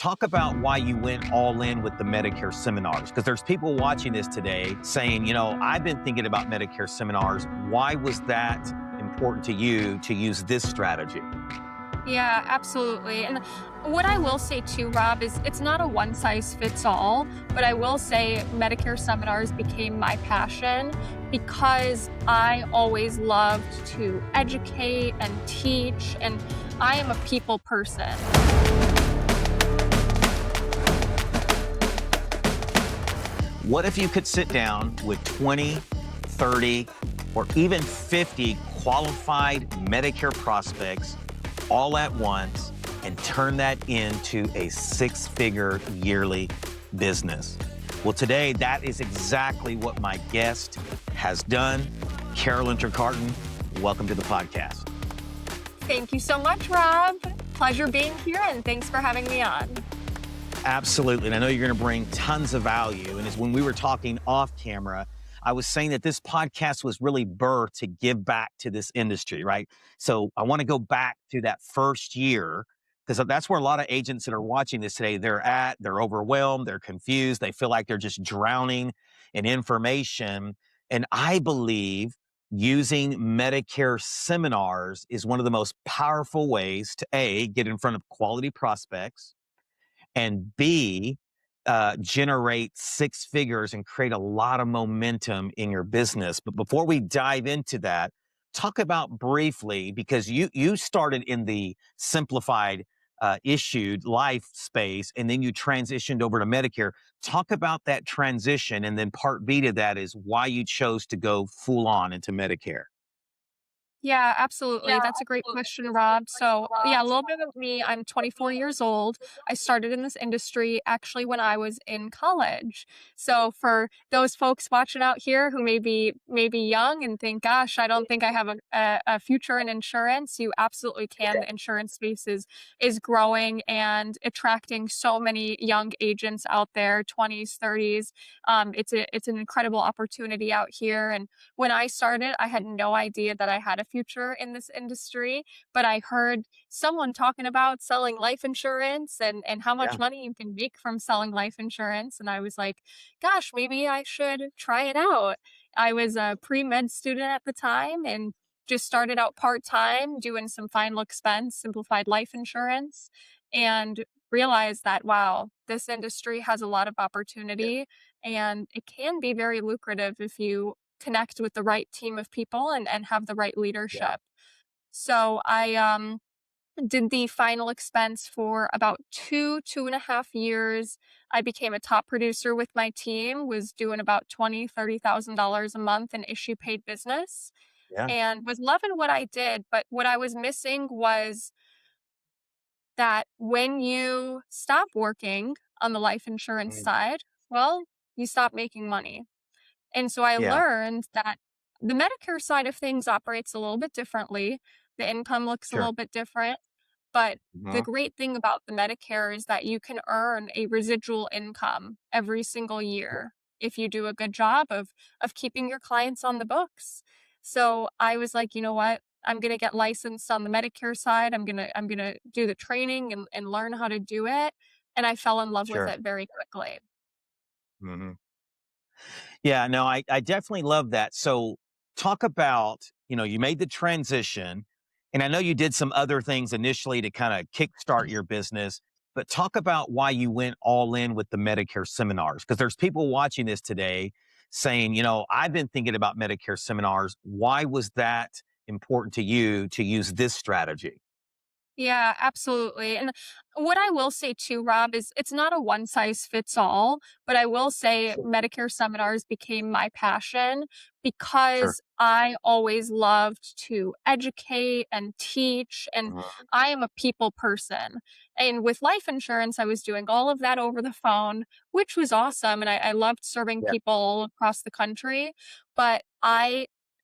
Talk about why you went all in with the Medicare seminars, because there's people watching this today saying, I've been thinking about Medicare seminars. Why was that important to you to use this strategy? Yeah, absolutely. And what I will say too, Rob, is it's not a one size fits all, but I will say Medicare seminars became my passion because I always loved to educate and teach, and I am a people person. What if you could sit down with 20, 30, or even 50 qualified Medicare prospects all at once and turn that into a six-figure yearly business? Well, today, that is exactly what my guest has done. Caroline Trecartin, welcome to the podcast. Thank you so much, Rob. Pleasure being here, and thanks for having me on. Absolutely. And I know you're going to bring tons of value. And as when we were talking off camera, I was saying that this podcast was really birthed to give back to this industry, right? So I want to go back to that first year, because that's where a lot of agents that are watching this today, they're overwhelmed, they're confused, they feel like they're just drowning in information. And I believe using Medicare seminars is one of the most powerful ways to A, get in front of quality prospects, and B, generate six figures and create a lot of momentum in your business. But before we dive into that, talk about briefly, because you started in the simplified issued life space, and then you transitioned over to Medicare. Talk about that transition, and then part B to that is why you chose to go full on into Medicare. Yeah, absolutely. That's a great question, Rob. So, yeah, a little bit of me. I'm 24 years old. I started in this industry actually when I was in college. So, for those folks watching out here who may be young and think, "Gosh, I don't think I have a future in insurance," you absolutely can. The insurance space is growing and attracting so many young agents out there, 20s, 30s. It's an incredible opportunity out here, and when I started, I had no idea that I had a future in this industry, but I heard someone talking about selling life insurance and how much Yeah, money you can make from selling life insurance. And I was like, gosh, maybe I should try it out. I was a pre-med student at the time and just started out part-time doing some final expense, simplified life insurance, and realized that, wow, this industry has a lot of opportunity and it can be very lucrative if you connect with the right team of people and have the right yeah, leadership. So I did the final expense for about 2.5 years. I became a top producer with my team, was doing about $30,000 a month in issue paid business, yeah. and was loving what I did. But what I was missing was that when you stop working on the life insurance Mm, side, well, you stop making money. And so I yeah, learned that the Medicare side of things operates a little bit differently. The income looks a sure. little bit different. But the Mhm. great thing about the Medicare is that you can earn a residual income every single Yeah, year if you do a good job of keeping your clients on the books. So I was like, you know what? I'm gonna get licensed on the Medicare side. I'm gonna do the training and learn how to do it. And I fell in love with sure. it very quickly. Mhm. Yeah, no, I definitely love that. So talk about, you made the transition, and I know you did some other things initially to kind of kickstart your business, but talk about why you went all in with the Medicare seminars. Because there's people watching this today saying, I've been thinking about Medicare seminars. Why was that important to you to use this strategy? Yeah, absolutely. And what I will say too, Rob, is it's not a one size fits all, but I will say Sure. Medicare seminars became my passion Sure. because I always loved to educate and teach, and Mhm. I am a people person. And with life insurance, I was doing all of that over the phone, which was awesome. And I loved serving Yeah. people across the country, but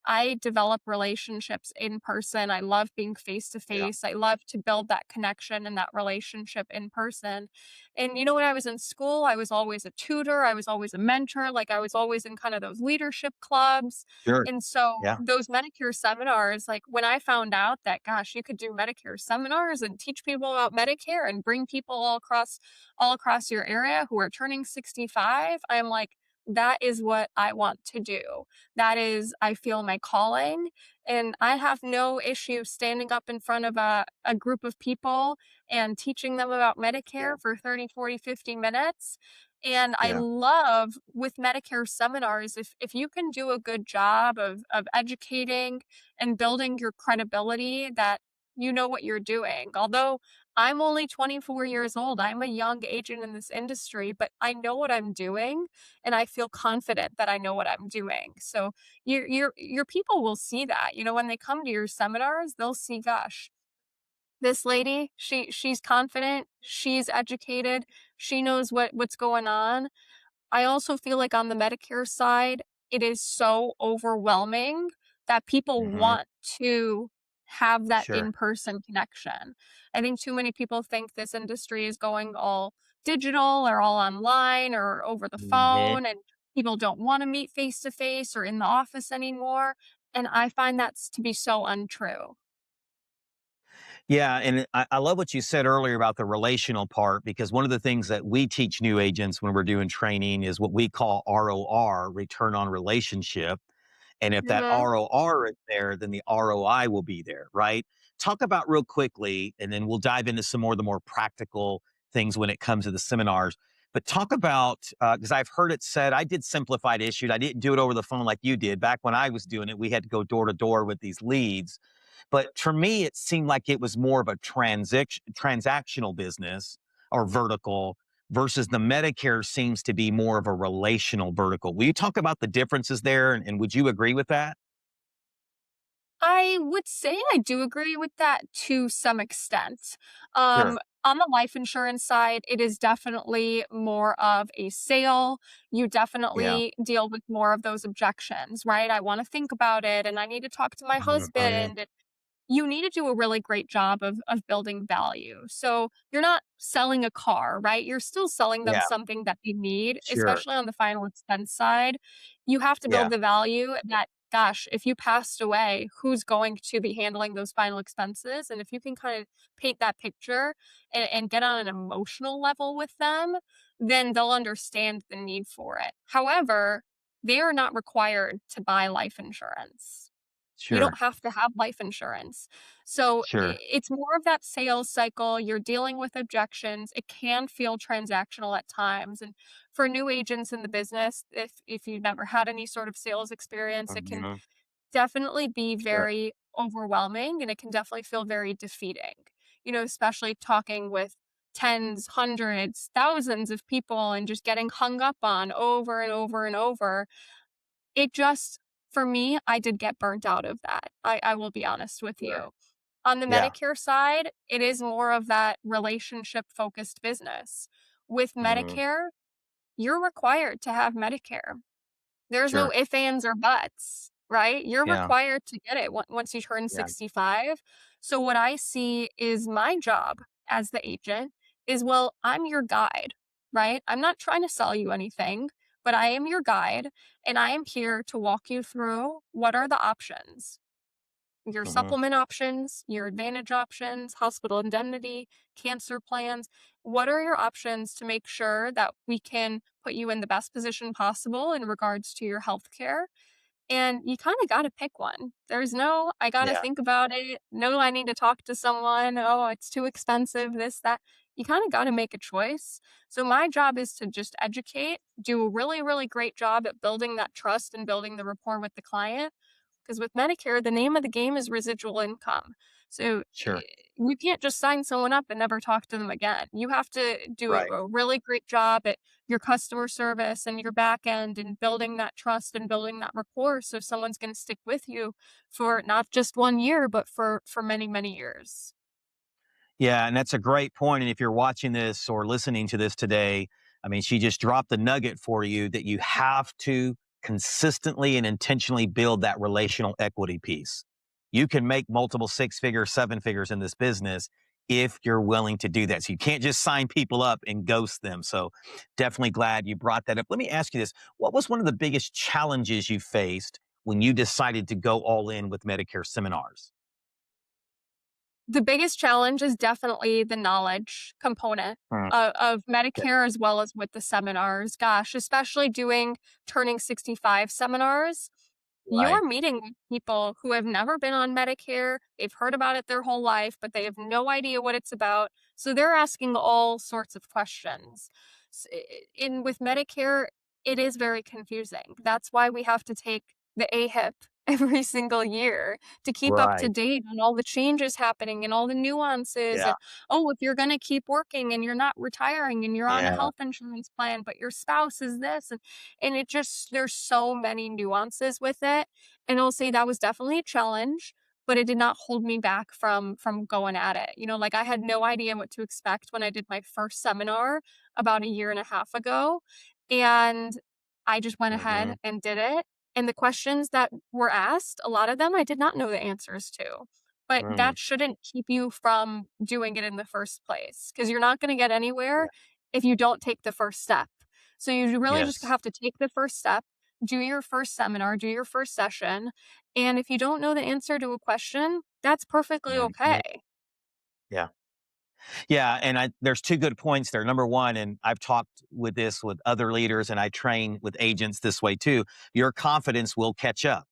I develop relationships in person. I love being face to Yeah. face. I love to build that connection and that relationship in person. And when I was in school, I was always a tutor, I was always a mentor, like I was always in kind of those leadership clubs. Sure. And so Yeah. those Medicare seminars, like when I found out that, gosh, you could do Medicare seminars and teach people about Medicare and bring people all across your area who are turning 65, I'm like, that is what I want to do. That is, I feel my calling. And I have no issue standing up in front of a group of people and teaching them about Yeah. Medicare for 30, 40, 50 minutes. And I Yeah. love with Medicare seminars, if you can do a good job of educating and building your credibility that you know what you're doing. Although I'm only 24 years old, I'm a young agent in this industry, but I know what I'm doing and I feel confident that I know what I'm doing. So your people will see that. When they come to your seminars, they'll see, gosh, this lady, she's confident, she's educated, she knows what's going on. I also feel like on the Medicare side, it is so overwhelming that people Hmm. want to have that Sure. in-person connection. I think too many people think this industry is going all digital or all online or over the Hmm. phone, and people don't want to meet face to face or in the office anymore. And I find that's to be so untrue. Yeah, and I love what you said earlier about the relational part because one of the things that we teach new agents when we're doing training is what we call ROR, return on relationship. And if that Mhm. ROR is there, then the ROI will be there, right? Talk about real quickly, and then we'll dive into some more of the more practical things when it comes to the seminars. But talk about because I've heard it said, I did simplified issued. I didn't do it over the phone like you did. Back when I was doing it, we had to go door to door with these leads. But for me, it seemed like it was more of a transactional business or vertical versus the Medicare seems to be more of a relational vertical. Will you talk about the differences there? And would you agree with that? I would say I do agree with that to some extent. Sure. On the life insurance side, it is definitely more of a sale. You Yeah. definitely deal with more of those objections, right? I want to think about it and I need to talk to my Mhm. husband. You need to do a really great job of building value. So you're not selling a car, right? You're still selling them Yeah. something that they need, Sure. especially on the final expense side. You have to build Yeah. the value that, gosh, if you passed away, who's going to be handling those final expenses? And if you can kind of paint that picture and get on an emotional level with them, then they'll understand the need for it. However, they are not required to buy life insurance. You Sure. don't have to have life insurance. So Sure. it's more of that sales cycle. You're dealing with objections. It can feel transactional at times. And for new agents in the business, if you've never had any sort of sales experience, it can Mhm. definitely be Sure. very overwhelming and it can definitely feel very defeating. Especially talking with tens, hundreds, thousands of people and just getting hung up on over and over and over. It just for me, I did get burnt out of that. I will be honest with Sure. you. On the Yeah. Medicare side, it is more of that relationship-focused business. With Mhm. Medicare, you're required to have Medicare. There's no Sure. ifs, ands, or buts, right? You're Yeah. required to get it once you turn Yeah. 65. So what I see is my job as the agent is, well, I'm your guide, right? I'm not trying to sell you anything, but I am your guide and I am here to walk you through what are the options. Your Mhm. supplement options, your advantage options, hospital indemnity, cancer plans. What are your options to make sure that we can put you in the best position possible in regards to your health care? And you kind of got to pick one. There's no, I got to Yeah. think about it. No, I need to talk to someone. Oh, it's too expensive, this, that. You kind of got to make a choice. So, my job is to just educate, do a really, really great job at building that trust and building the rapport with the client. Because with Medicare, the name of the game is residual income. So, Sure. you can't just sign someone up and never talk to them again. You have to do Right. a really great job at your customer service and your back end and building that trust and building that rapport so someone's going to stick with you for not just 1 year but for many many years. Yeah, and that's a great point. And if you're watching this or listening to this today, I mean, she just dropped the nugget for you that you have to consistently and intentionally build that relational equity piece. You can make multiple six figures, seven figures in this business if you're willing to do that. So you can't just sign people up and ghost them. So definitely glad you brought that up. Let me ask you this. What was one of the biggest challenges you faced when you decided to go all in with Medicare seminars? The biggest challenge is definitely the knowledge component Mm, of okay. Medicare as well as with the seminars. Gosh, especially doing turning 65 seminars, Right. you're meeting with people who have never been on Medicare. They've heard about it their whole life, but they have no idea what it's about. So they're asking all sorts of questions. In with Medicare, it is very confusing. That's why we have to take the AHIP every single year to keep up to Right. date on all the changes happening and all the nuances. Yeah. And oh, if you're going to keep working and you're not retiring and you're on a Yeah. health insurance plan, but your spouse is this, and it just there's so many nuances with it. And I'll say that was definitely a challenge, but it did not hold me back from going at it. Like I had no idea what to expect when I did my first seminar about a year and a half ago. And I just went ahead Hmm. and did it. And the questions that were asked, a lot of them I did not know the answers to. But Mm, that shouldn't keep you from doing it in the first place because you're not going to get yeah. anywhere if you don't take the first step. So you really just Yes. have to take the first step, do your first seminar, do your first session. And if you don't know the answer to a question, that's perfectly Mhm. okay. Yeah. Yeah, and there's two good points there. Number one, and I've talked with this with other leaders, and I train with agents this way too. Your confidence will catch up.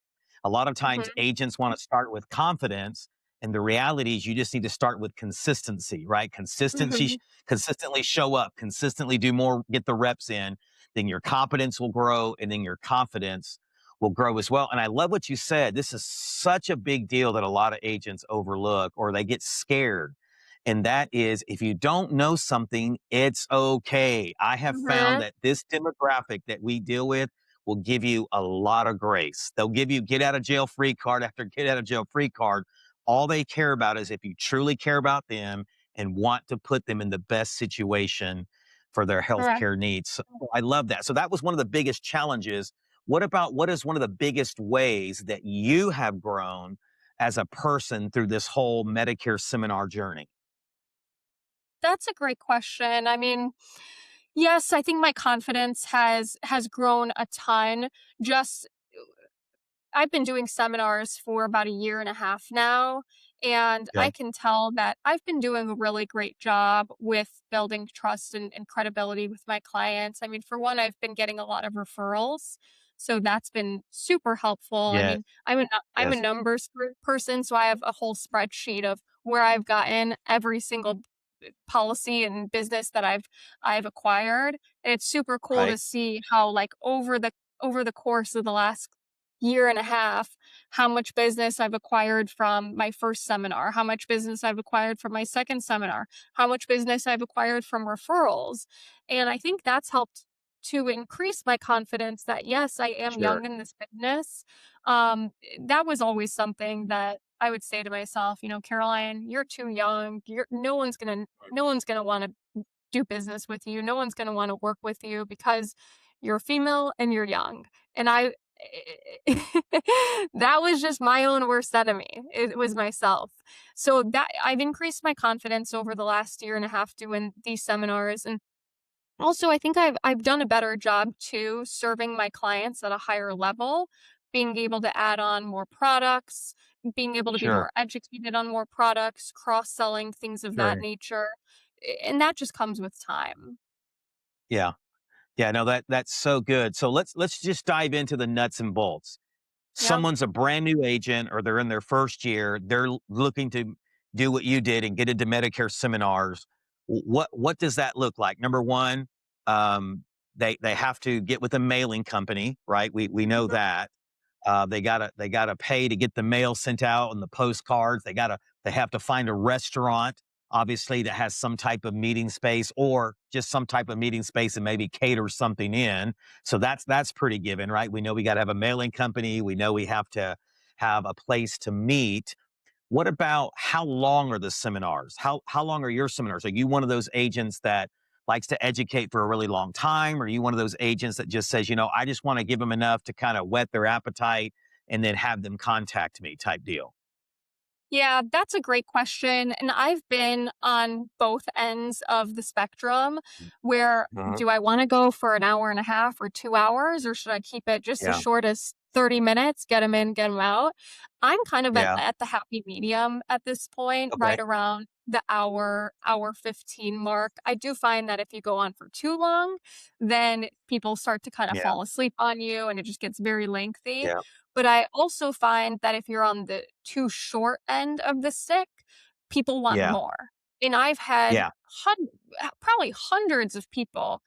A lot of times, Mhm, agents want to start with confidence, and the reality is, you just need to start with consistency. Right? mhm, Consistently show up, consistently do more, get the reps in. Then your competence will grow, and then your confidence will grow as well. And I love what you said. This is such a big deal that a lot of agents overlook, or they get scared, and that is, if you don't know something, it's okay. I have found mhm. that this demographic that we deal with will give you a lot of grace. They'll give you get out of jail free card after get out of jail free card. All they care about is if you truly care about them and want to put them in the best situation for their health Correct. care needs. So I love that. So that was one of the biggest challenges. What is one of the biggest ways that you have grown as a person through this whole Medicare seminar journey? That's a great question. I mean, yes, I think my confidence has grown a ton. Just I've been doing seminars for about a year and a half now, and I Okay. can tell that I've been doing a really great job with building trust and credibility with my clients. I mean, for one, I've been getting a lot of referrals, so that's been super helpful. I Yes. mean, I'm a Yes. numbers person, so I have a whole spreadsheet of where I've gotten every single policy and business that I've acquired. And it's super cool to Right. see how like over the course of the last year and a half, how much business I've acquired from my first seminar, how much business I've acquired from my second seminar, how much business I've acquired from referrals. And I think that's helped to increase my confidence that yes, I am Sure. young in this business. Um, that was always something that I would say to myself, Caroline, you're too young. No one's gonna want to do business with you. No one's gonna want to work with you because you're female and you're young. And that was just my own worst enemy. It was myself. So that I've increased my confidence over the last year and a half doing these seminars. And also I think I've done a better job too serving my clients at a higher level, being able to add on more products, being able to be Sure. more educated on more products, cross-selling, things of that Sure. nature. And that just comes with time. Yeah. Yeah. No, that's so good. So let's just dive into the nuts and bolts. Yeah. Someone's a brand new agent or they're in their first year. They're looking to do what you did and get into Medicare seminars. What does that look like? Number one, they have to get with a mailing company, right? We know Mhm. that. They gotta pay to get the mail sent out and the postcards. They have to find a restaurant, obviously, that has some type of meeting space or just some type of meeting space and maybe cater something in. So that's pretty given, right? We know we got to have a mailing company. We know we have to have a place to meet. What about how long are the seminars? How long are your seminars? Are you one of those agents that likes to educate for a really long time? Or are you one of those agents that just says, I just want to give them enough to kind of whet their appetite and then have them contact me type deal? Yeah, that's a great question. And I've been on both ends of the spectrum where Uh-huh. do I want to go for an hour and a half or 2 hours, or should I keep it just as Yeah. short as 30 minutes, get them in, get them out? I'm kind of Yeah. at the happy medium at this point, Okay. right around the hour 15 mark. I do find that if you go on for too long, then people start to kind of Yeah. fall asleep on you and it just gets very lengthy. Yeah. But I also find that if you're on the too short end of the stick, people want Yeah. more. And I've had Yeah. probably hundreds of people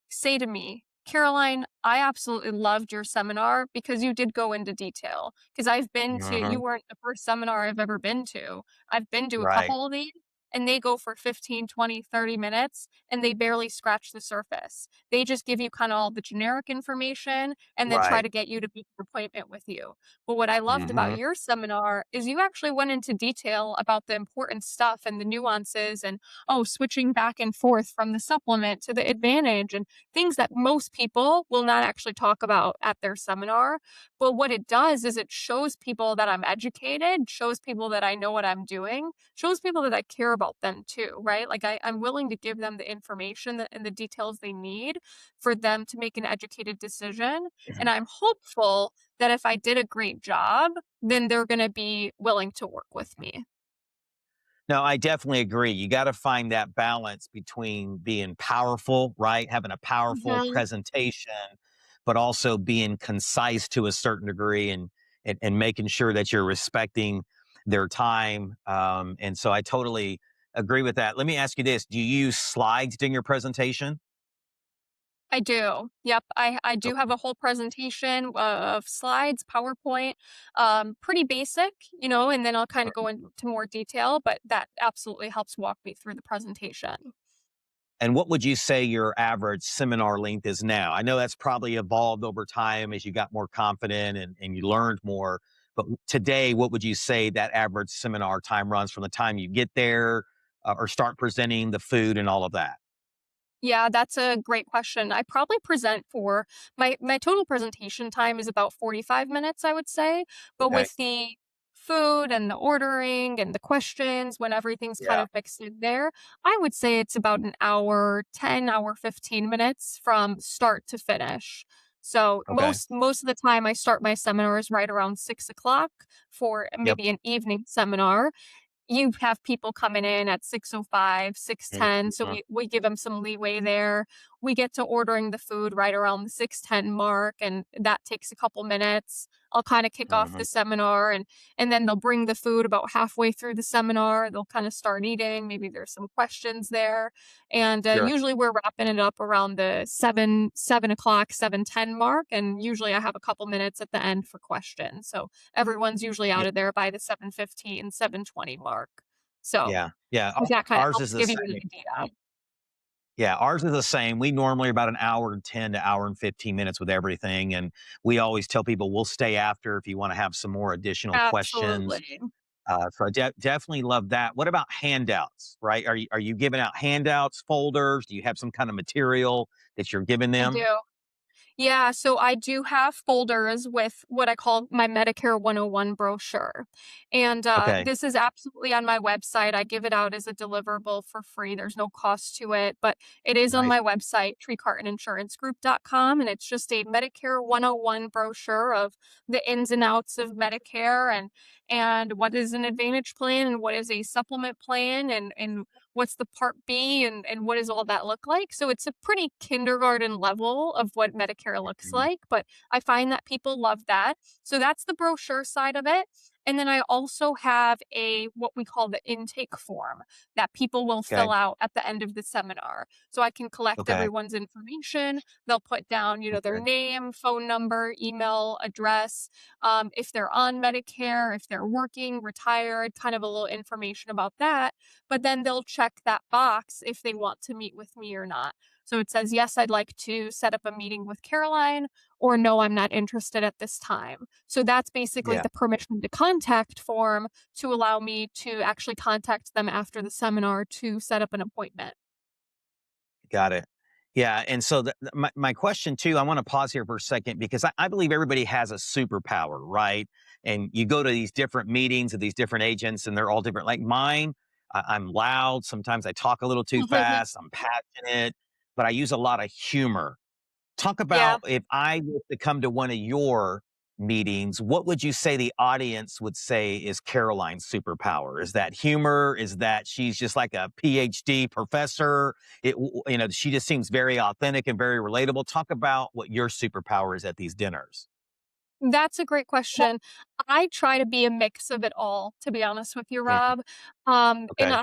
say to me, Caroline, I absolutely loved your seminar because you did go into detail. Because Hmm. you weren't the first seminar I've ever been to. I've been to a Right. couple of these and they go for 15, 20, 30 minutes and they barely scratch the surface. They just give you kind of all the generic information and then try Right. to get you to book an appointment with you. But what I loved about Hmm. your seminar is you actually went into detail about the important stuff and the nuances and, oh, switching back and forth from the supplement to the advantage and things that most people will not actually talk about at their seminar. But what it does is it shows people that I'm educated, shows people that I know what I'm doing, shows people that I care about them too, right? Like I'm willing to give them the information and the details they need for them to make an educated decision. And I'm hopeful that if I did a great job, then they're going to be willing to work with me. No, I definitely agree. You got to find that balance between being powerful, right? Having a powerful Mhm. presentation, but also being concise to a certain degree and making sure that you're respecting their time. And so I totally agree with that. Let me ask you this. Do you use slides during your presentation? I do. Yep. I do have Okay. a whole presentation of slides, PowerPoint, pretty basic, and then I'll kind of go into more detail, but that absolutely helps walk me through the presentation. And what would you say your average seminar length is now? I know that's probably evolved over time as you got more confident and you learned more. But today, what would you say that average seminar time runs from the time you get there or start presenting the food and all of that? Yeah, that's a great question. I probably present for my total presentation time is about 45 minutes, I would say. But Okay. with the food and the ordering and the questions, when everything's kind Yeah. of mixed in there, I would say it's about an hour, 10 hour, 15 minutes from start to finish. So Okay. most of the time I start my seminars right around 6 o'clock for Yep. maybe an evening seminar. You have people coming in at 6:05, 6:10, so Mhm. we give them some leeway there. We get to ordering the food right around the 6:10 mark, and that takes a couple minutes. I'll kinda kick off the Mhm. seminar, and then they'll bring the food about halfway through the seminar. They'll kinda start eating, maybe there's some questions there, and, Sure. usually we're wrapping it up around the 7 o'clock, 7:10 mark, and usually I have a couple minutes at the end for questions, so everyone's usually out Yeah. of there by the 7:15, 7:20 mark. So, Yeah. Yeah. if that kinda Ours is helps the give you an same. idea. Yeah, ours is the same. We normally are about an hour and 10 to hour and 15 minutes with everything. And we always tell people we'll stay after if you want to have some more additional questions. Absolutely. So I definitely love that. What about handouts, right? Are you giving out handouts, folders? Do you have some kind of material that you're giving I them? do. Yeah, so I do have folders with what I call my Medicare 101 brochure. And Okay. this is absolutely on my website. I give it out as a deliverable for free. There's no cost to it, but it is on Right. my website, trecartininsurancegroup.com. And it's just a Medicare 101 brochure of the ins and outs of Medicare and what is an Advantage plan and what is a supplement plan and what's the part B and what does all that look like. So it's a pretty kindergarten level of what Medicare looks Mhm. like, but I find that people love that. So that's the brochure side of it. And then I also have a what we call the intake form that people will Okay. fill out at the end of the seminar. So I can collect Okay. everyone's information. They'll put down, their Okay. name, phone number, email, address, if they're on Medicare, if they're working, retired, kind of a little information about that, but then they'll check that box if they want to meet with me or not. So it says, yes, I'd like to set up a meeting with Caroline, or no, I'm not interested at this time. So that's basically Yeah. the permission to contact form to allow me to actually contact them after the seminar to set up an appointment. Got it. Yeah. And so my question too, I want to pause here for a second because I believe everybody has a superpower, right? And you go to these different meetings of these different agents and they're all different. Like mine, I'm loud. Sometimes I talk a little too fast. I'm passionate, but I use a lot of humor. Talk Yeah. about if I were to come to one of your meetings, what would you say the audience would say is Caroline's superpower? Is that humor? Is that she's just like a PhD professor? She just seems very authentic and very relatable. Talk about what your superpower is at these dinners. That's a great question. I try to be a mix of it all, to be honest with you, Mhm. Rob. And Okay.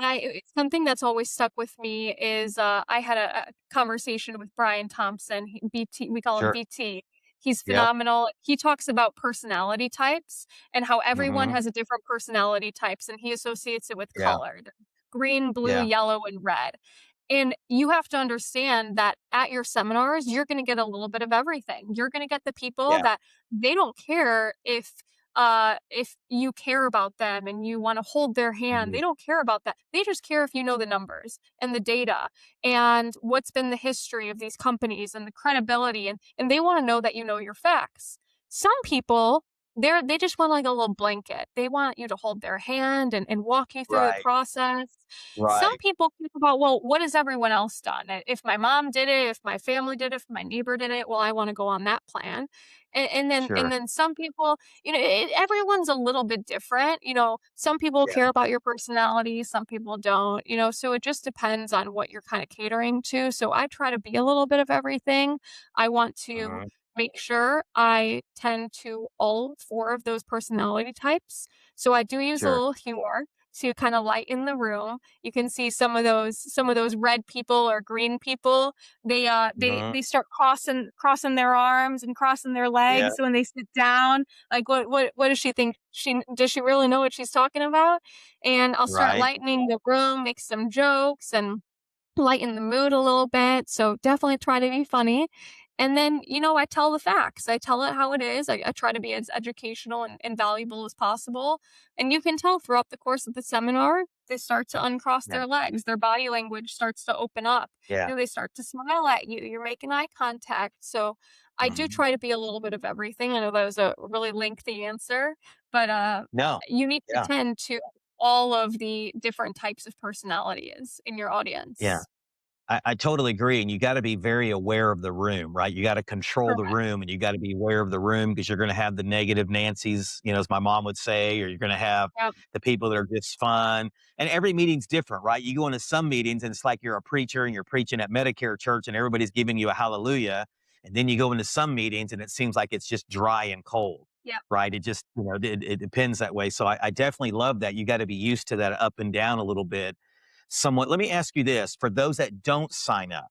something that's always stuck with me is I had a conversation with Brian Thompson, BT, we call him Sure. BT. He's Yep. phenomenal. He talks about personality types and how everyone Hmm. has a different personality types, and he associates it with Yeah. color: green, blue, Yeah. yellow, and red. And you have to understand that at your seminars, you're going to get a little bit of everything. You're going to get the people Yeah. that they don't care if you care about them and you want to hold their hand. Mhm. They don't care about that. They just care if you know the numbers and the data and what's been the history of these companies and the credibility, and they want to know that you know your facts. Some people, they just want like a little blanket. They want you to hold their hand and walk you through the Right. process. Some Right. people think about, well, what has everyone else done? If my mom did it, if my family did it, if my neighbor did it, well, I want to go on that plan. And Sure. then some people, everyone's a little bit different. Some people Yeah. care about your personality, some people don't. So it just depends on what you're kind of catering to. So I try to be a little bit of everything. I want to Mhm. make sure I tend to all four of those personality types. So I do use a Sure. little humor to kind of lighten the room. You can see some of those red people or green people. They Mhm. start crossing their arms and crossing their Yeah. legs when they sit down. Like what does she think? Does she really know what she's talking about? And I'll start Right. lightening the room, make some jokes, and lighten the mood a little bit. So definitely try to be funny. And then, I tell the facts. I tell it how it is. I try to be as educational and valuable as possible. And you can tell throughout the course of the seminar, they start to uncross Yeah. their legs. Their body language starts to open up. Yeah. They start to smile at you. You're making eye contact. So I do Mhm. try to be a little bit of everything. I know that was a really lengthy answer, but No. you need to Yeah. tend to all of the different types of personalities in your Yeah. audience. I totally agree. And you got to be very aware of the room, right? You got to control the Correct. room and you got to be aware of the room because you're going to have the negative Nancy's, as my mom would say, or you're going to have Yep. the people that are just fun. And every meeting's different, right? You go into some meetings and it's like you're a preacher and you're preaching at Medicare church and everybody's giving you a hallelujah. And then you go into some meetings and it seems like it's just dry and cold, Yep. right? It just, it depends that way. So I definitely love that. You got to be used to that up and down a little bit somewhat. Let me ask you this for those that don't sign up,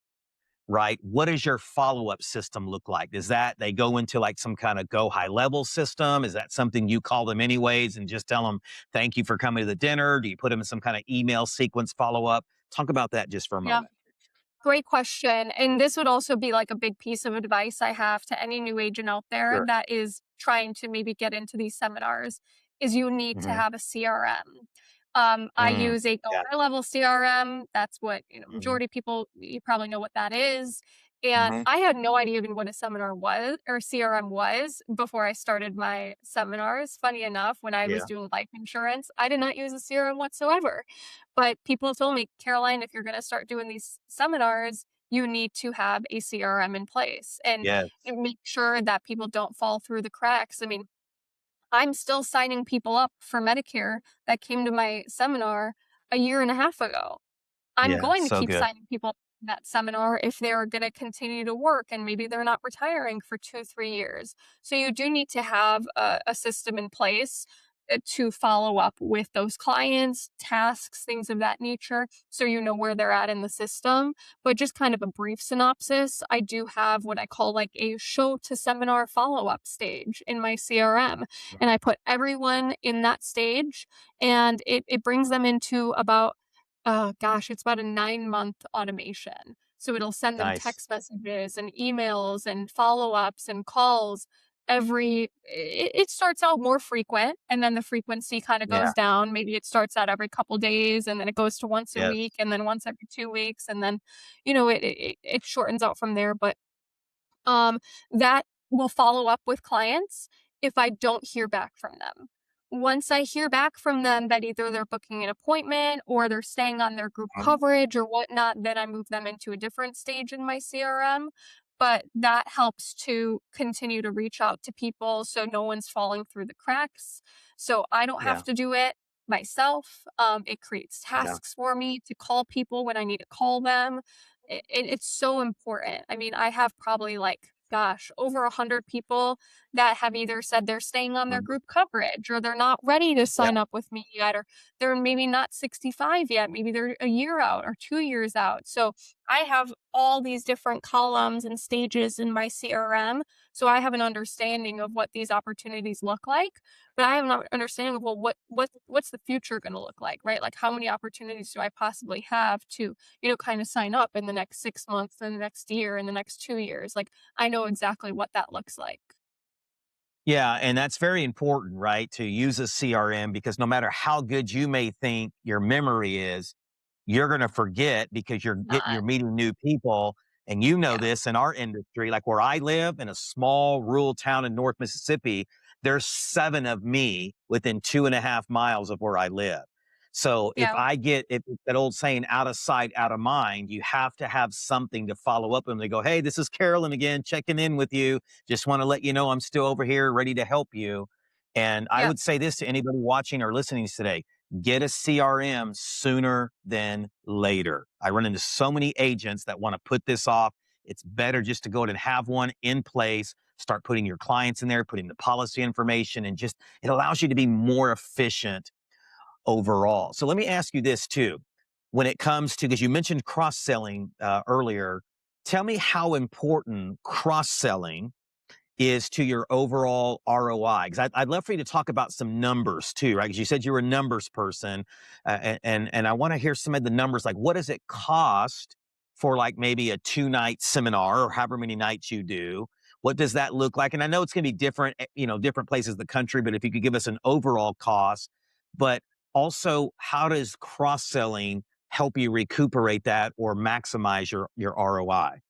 right? What does your follow up system look like? Is that they go into like some kind of go high level system? Is that something you call them anyways and just tell them, thank you for coming to the dinner? Do you put them in some kind of email sequence follow up? Talk about that just for a Yeah. moment. Great question. And this would also be like a big piece of advice I have to any new agent out there Sure. that is trying to maybe get into these seminars is you need to Hmm. have a CRM. I Mm. use a go Yeah. high level CRM. That's what, Hmm. majority of people, you probably know what that is. And Hmm. I had no idea even what a seminar was or CRM was before I started my seminars. Funny enough, when I was Yeah. doing life insurance, I did not use a CRM whatsoever. But people told me, Caroline, if you're going to start doing these seminars, you need to have a CRM in place and Yes. make sure that people don't fall through the cracks. I mean, I'm still signing people up for Medicare that came to my seminar a year and a half ago. I'm Yeah. going to So keep good. signing people up for that seminar if they're going to continue to work and maybe they're not retiring for 2, 3 years. So you do need to have a system in place to follow up with those clients, tasks, things of that nature, so you know where they're at in the system. But just kind of a brief synopsis, I do have what I call like a show to seminar follow up stage in my CRM. And I put everyone in that stage and it brings them into about gosh, it's about a 9-month automation. So it'll send them Nice. text messages and emails and follow-ups and calls it starts out more frequent, and then the frequency kind of Yeah. goes down. Maybe it starts out every couple days, and then it goes to once a Yes. week, and then once every 2 weeks, and then it shortens out from there. But um, that will follow up with clients if I don't hear back from them. Once I hear back from them that either they're booking an appointment or they're staying on their group Mhm. coverage or whatnot, then I move them into a different stage in my CRM. But that helps to continue to reach out to people so no one's falling through the cracks. So I don't have Yeah. to do it myself. It creates Yeah. tasks for me to call people when I need to call them. It's so important. I mean, I have probably like, gosh, over 100 people that have either said they're staying on their Mhm. group coverage or they're not ready to Yeah. sign up with me yet, or they're maybe not 65 yet. Maybe they're a year out or 2 years out. So I have all these different columns and stages in my CRM. So I have an understanding of what these opportunities look like, but I have an understanding of, well, what's the future going to look like, right? Like how many opportunities do I possibly have to kind of sign up in the next 6 months, in the next year, in the next 2 years. Like I know exactly what that looks like. Yeah, and that's very important, right? To use a CRM because no matter how good you may think your memory is, you're going to forget because you're Not, meeting new people. And you know yeah, this in our industry, like where I live in a small rural town in North Mississippi, there's 7 of me within 2.5 miles of where I live. So yeah, if it's that old saying, out of sight, out of mind, you have to have something to follow up and they go, hey, this is Carolyn again, checking in with you. Just want to let you know I'm still over here ready to help you. And I yeah, would say this to anybody watching or listening today: get a CRM sooner than later. I run into so many agents that want to put this off. It's better just to go ahead and have one in place, start putting your clients in there, putting the policy information, and just it allows you to be more efficient overall. So let me ask you this too. When it comes to, because you mentioned cross selling earlier, tell me how important cross selling is to your overall ROI? Because I'd love for you to talk about some numbers too, right? Because you said you were a numbers person, and I want to hear some of the numbers. Like, what does it cost for like maybe a 2 night seminar or however many nights you do? What does that look like? And I know it's going to be different, different places of the country. But if you could give us an overall cost, but also how does cross selling help you recuperate that or maximize your ROI?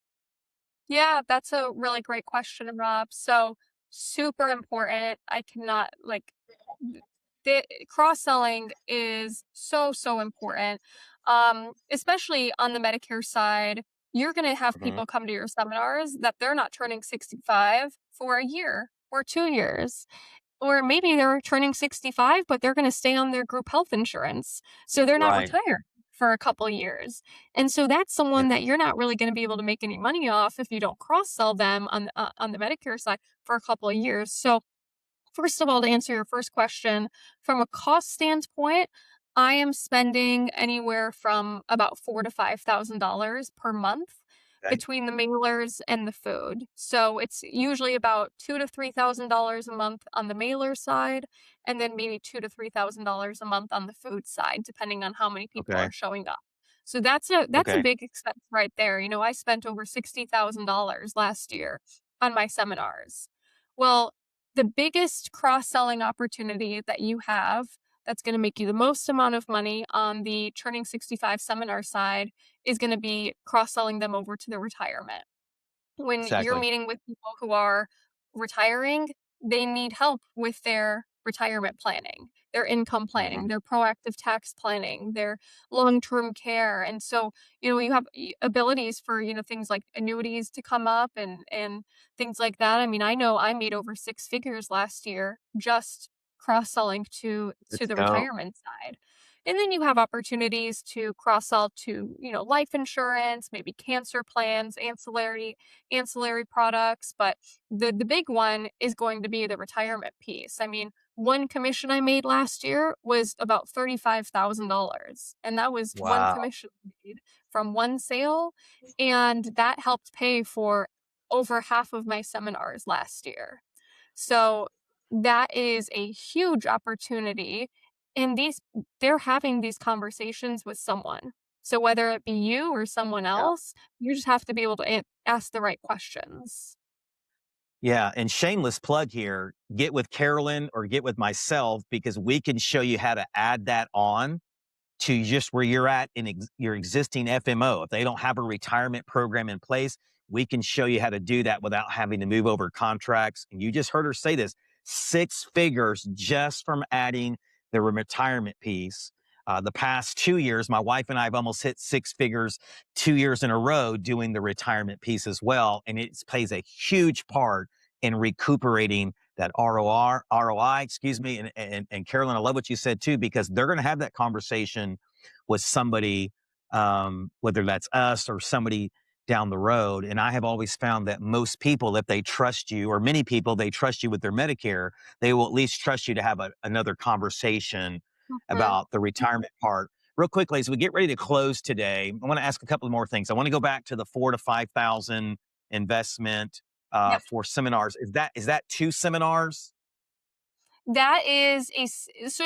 yeah. That's a really great question, Rob. So super important. I cannot like the cross selling is so important, especially on the Medicare side. You're going to have Mhm. people come to your seminars that they're not turning 65 for a year or 2 years. Or maybe they're turning 65, but they're gonna stay on their group health insurance, so they're not Right. retired for a couple years, and so that's Yeah. someone that you're not really gonna be able to make any money off if you don't cross-sell them on the Medicare side for a couple of years. So first of all, to answer your first question, from a cost standpoint, I am spending anywhere from about $4,000 to $5,000 per month Okay. between the mailers and the food. So it's usually about $2,000 to $3,000 a month on the mailer side, and then maybe $2,000 to $3,000 a month on the food side, depending on how many people Okay. are showing up. So that's a Okay. big expense right there. I spent over $60,000 last year on my seminars. Well, the biggest cross-selling opportunity that you have that's gonna make you the most amount of money on the Turning 65 seminar side is gonna be cross-selling them over to the retirement. When you're Exactly. meeting with people who are retiring, they need help with their retirement planning, their income planning, Mhm. their proactive tax planning, their long-term care. And so, you have abilities for, things like annuities to come up and things like that. I mean, I know I made over 6 figures last year just cross-selling to Let's the go. retirement side. And then you have opportunities to cross sell to, life insurance, maybe cancer plans, ancillary products, but the big one is going to be the retirement piece. I mean, one commission I made last year was about $35,000, and that was one Wow. commission I made from one sale, and that helped pay for over half of my seminars last year. So that is a huge opportunity, and they're having these conversations with someone. So whether it be you or someone Yeah. else, you just have to be able to ask the right questions. Yeah, and shameless plug here, get with Carolyn or get with myself because we can show you how to add that on to just where you're at in your existing FMO. If they don't have a retirement program in place, we can show you how to do that without having to move over contracts. And you just heard her say this, 6 figures just from adding the retirement piece. The past 2 years, my wife and I have almost hit 6 figures 2 years in a row doing the retirement piece as well. And it plays a huge part in recuperating that ROI, excuse me. And Carolyn, I love what you said too, because they're going to have that conversation with somebody, whether that's us or somebody down the road. And I have always found that most people, if they trust you, or many people, they trust you with their Medicare, they will at least trust you to have another conversation Mhm. about the retirement part. Real quickly, as we get ready to close today, I want to ask a couple more things. I want to go back to the 4 to 5,000 investment Yep. for seminars. Is that 2 seminars? So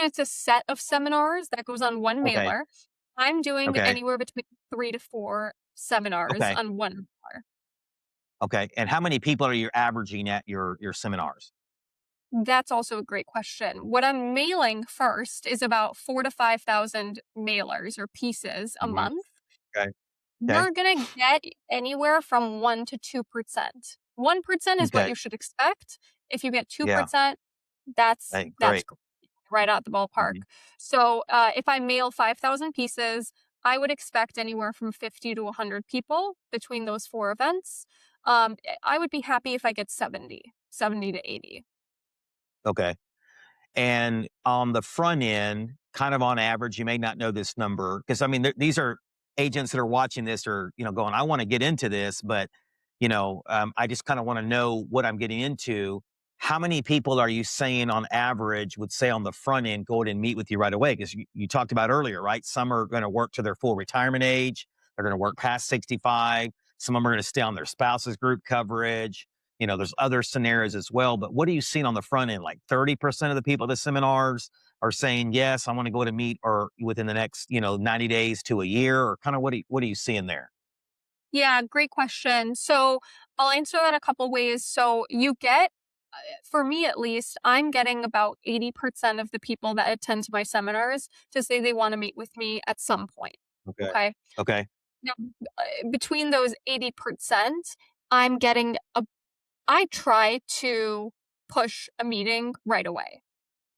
it's a set of seminars that goes on one Okay. mailer. I'm doing Okay. anywhere between 3 to 4 seminars Okay. on one mailer. Okay. And how many people are you averaging at your seminars? That's also a great question. What I'm mailing first is about 4 to 5,000 mailers or pieces a Mhm. month. Okay. Okay. You're gonna get anywhere from 1 to 2%. 1% is what Okay. you should expect. If you get Yeah. 2%, that's Hey, that's great. gr right out the ballpark. Mhm. So, if I mail 5,000 pieces, I would expect anywhere from 50 to 100 people between those 4 events. I would be happy if I get 70 to 80. Okay. And on the front end, kind of on average, you may not know this number because I mean, these are agents that are watching this or, going, I want to get into this, but, I just kind of want to know what I'm getting into. How many people are you saying on average would say on the front end, go ahead and meet with you right away? Because you talked about earlier, right? Some are going to work to their full retirement age. They're going to work past 65. Some of them are going to stay on their spouse's group coverage. There's other scenarios as well, but what are you seeing on the front end? Like 30% of the people at the seminars are saying, yes, I want to go to meet or within the next, 90 days to a year, or kind of what are you seeing there? Yeah, great question. So, I'll answer that a couple ways. So, for me at least, I'm getting about 80% of the people that attend my seminars to say they wanna meet with me at some point, Okay. okay? Okay. Now, between those 80%, I'm getting a I try to push a meeting right away.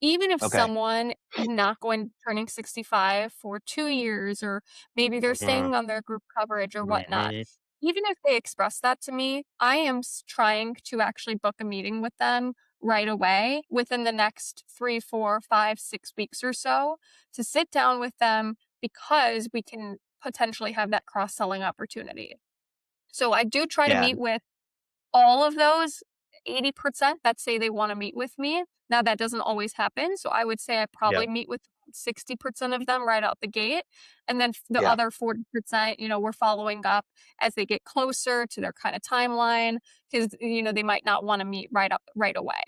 Even if Okay. someone is not turning 65 for 2 years, or maybe they're Mhm. staying on their group coverage or whatnot, Mhm. even if they express that to me, I am trying to actually book a meeting with them right away within the next 3, 4, 5, 6 weeks or so to sit down with them because we can potentially have that cross selling opportunity. So I do try to Yeah. meet with all of those 80% that say they wanna meet with me. Now that doesn't always happen, so I would say I Yeah. probably meet with 60% of them right out the gate, and then the Yeah. other 40%, we're following up as they get closer to their kinda timeline, 'cause, they might not wanna meet right away.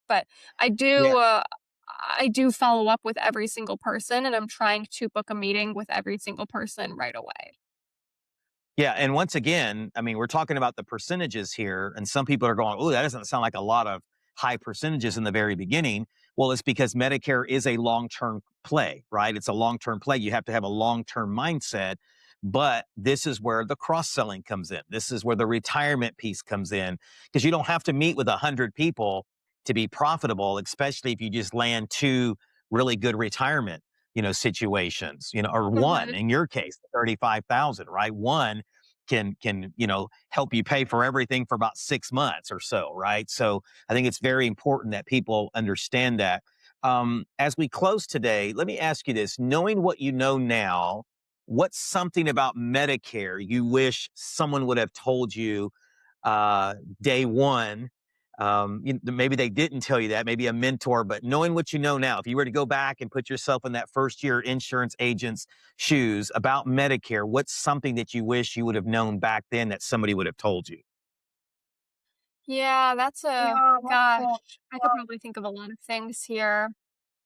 But I Yeah. do, uh, I do follow up with every single person, and I'm trying to book a meeting with every single person right away. Yeah, and once again, I mean, we're talking about the percentages here, and some people are going, "Oh, that doesn't sound like a lot of high percentages in the very beginning." Well, it's because Medicare is a long-term play, right? It's a long-term play. You have to have a long-term mindset, but this is where the cross-selling comes in. This is where the retirement piece comes in because you don't have to meet with 100 people to be profitable, especially if you just land 2 really good retirement, situations, or one Mhm. in your case, 35,000, right? One can help you pay for everything for about 6 months or so, right? So I think it's very important that people understand that. As we close today, let me ask you this: knowing what you know now, what's something about Medicare you wish someone would have told you uh, day one? Maybe they didn't tell you that, maybe a mentor, but knowing what you know now, if you were to go back and put yourself in that first year insurance agent's shoes about Medicare, what's something that you wish you would have known back then that somebody would have told you? Yeah, gosh, I could probably think of a lot of things here.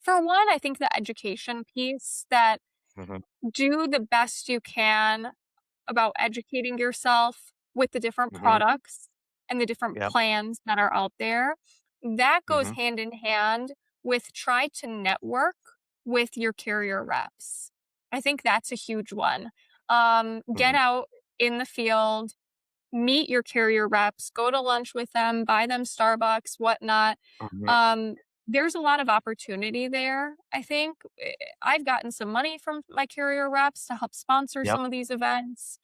For one, I think the education piece, that Mhm. do the best you can about educating yourself with the different Mhm. products. and the different Yep. plans that are out there. That goes Hmm. hand in hand with try to network with your carrier reps. I think that's a huge one. Get Hmm. out in the field, meet your carrier reps, go to lunch with them, buy them Starbucks, whatnot. Hmm. Um, there's a lot of opportunity there, I think. I've gotten some money from my carrier reps to help sponsor Yep. some of these events.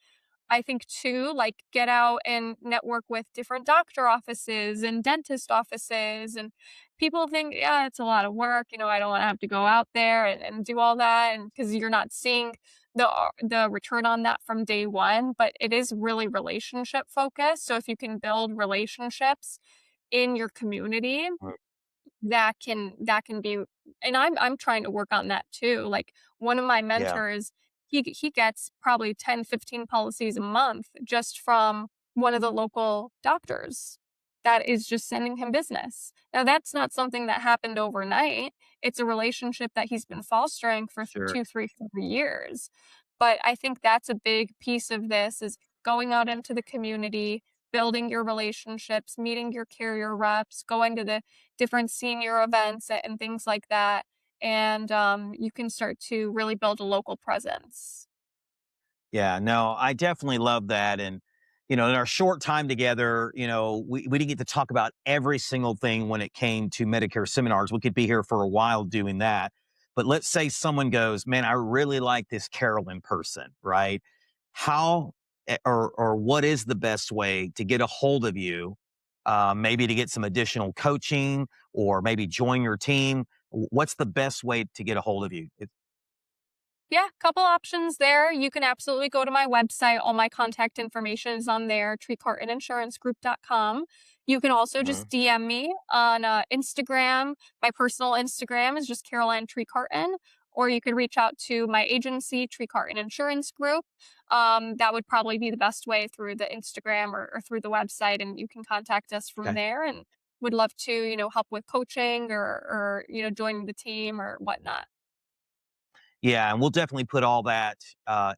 I think too, like get out and network with different doctor offices and dentist offices. And people think, yeah, it's a lot of work. I don't want to have to go out there and do all that. And because you're not seeing the return on that from day one, but it is really relationship focused. So if you can build relationships in your community, that can be, and I'm trying to work on that too. Like one of my Yeah. mentors, he gets probably 10, 15 policies a month just from one of the local doctors that is just sending him business. Now that's not something that happened overnight. It's a relationship that he's been fostering for Sure. 2, 3, 4 years. But I think that's a big piece of this is going out into the community, building your relationships, meeting your carrier reps, going to the different senior events and things like that. And you can start to really build a local presence. Yeah, no, I definitely love that. And, in our short time together, we didn't get to talk about every single thing when it came to Medicare seminars. We could be here for a while doing that. But let's say someone goes, man, I really like this Carolyn person, right? How or what is the best way to get a hold of you? Maybe to get some additional coaching or maybe join your team. What's the best way to get a hold of you? Yeah, couple options there. You can absolutely go to my website. All my contact information is on there, trecartininsurancegroup.com. You can also just Mhm. DM me on Instagram. My personal Instagram is just Caroline Trecartin, or you could reach out to my agency, Trecartin Insurance Group. That would probably be the best way through the Instagram or through the website, and you can contact us from Okay. there. And would love to, help with coaching or joining the team or whatnot. Yeah, and we'll definitely put all that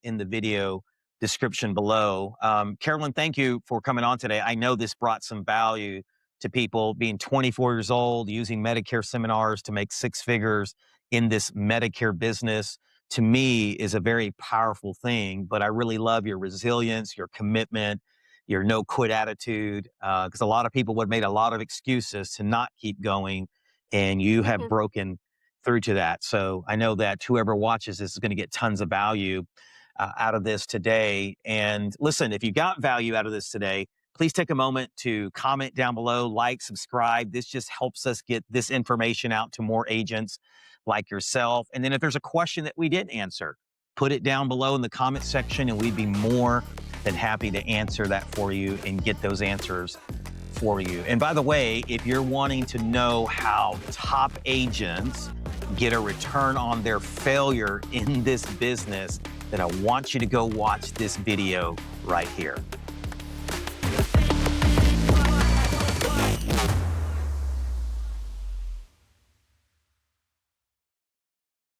in the video description below. Carolyn, thank you for coming on today. I know this brought some value to people being 24 years old, using Medicare seminars to make six figures in this Medicare business. To me, is a very powerful thing. But I really love your resilience, your commitment, your no quit attitude. Because a lot of people would have made a lot of excuses to not keep going, and you have broken through to that. So I know that whoever watches this is going to get tons of value out of this today. And listen, if you got value out of this today, please take a moment to comment down below, like, subscribe. This just helps us get this information out to more agents like yourself. And then if there's a question that we didn't answer, put it down below in the comment section, and we'd be more than happy to answer that for you and get those answers for you. And by the way, if you're wanting to know how top agents get a return on their failure in this business, then I want you to go watch this video right here.